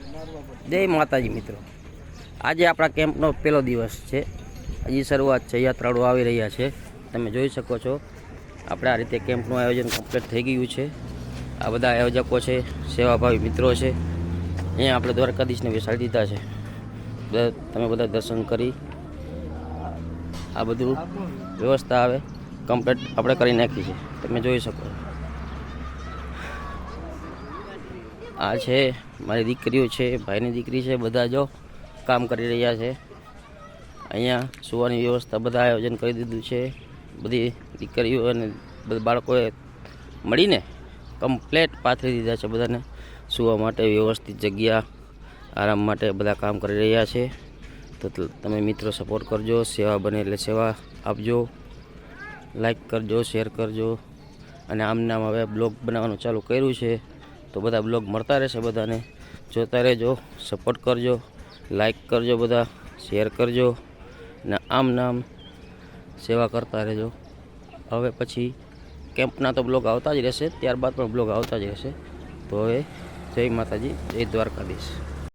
જય માતાજી મિત્રો, આજે આપણા કેમ્પનો પહેલો દિવસ છે. હજી શરૂઆત છે. યાત્રાળુઓ આવી રહ્યા છે. તમે જોઈ શકો છો આપણે આ રીતે કેમ્પનું આયોજન કમ્પ્લીટ થઈ ગયું છે. આ બધા આયોજકો છે, સેવાભાવી મિત્રો છે. અહીંયા આપણે દ્વારકાધીશને બેસાડી દીધા છે. તમે બધા દર્શન કરી આ બધું વ્યવસ્થા આવે કમ્પ્લીટ આપણે કરી નાખી છે. તમે જોઈ શકો. આ છે મારી દીકરીઓ છે, ભાઈની દીકરી છે. બધા જો કામ કરી રહ્યા છે. અહીંયા સુવાની વ્યવસ્થા બધા આયોજન કરી દીધું છે. બધી દીકરીઓ અને બધા બાળકોએ મળીને કમ્પ્લેટ પાથરી દીધા છે. બધાને સુવા માટે વ્યવસ્થિત જગ્યા, આરામ માટે બધા કામ કરી રહ્યા છે. તો તમે મિત્રો સપોર્ટ કરજો. સેવા બને એટલે સેવા આપજો, લાઈક કરજો, શેર કરજો. અને આમને આમ હવે બ્લોગ બનાવવાનું ચાલુ કર્યું છે, તો બધા બ્લોગ મળતા રહેશે. બધાને જોતા રહેજો, સપોર્ટ કરજો, લાઈક કરજો, બધા શેર કરજો ને આમ નામ સેવા કરતા રહેજો. હવે પછી કેમ્પના તો બ્લોગ આવતા જ રહેશે, ત્યારબાદ પણ બ્લોગ આવતા જ રહેશે. તો હવે જય માતાજી, જય દ્વારકાધીશ.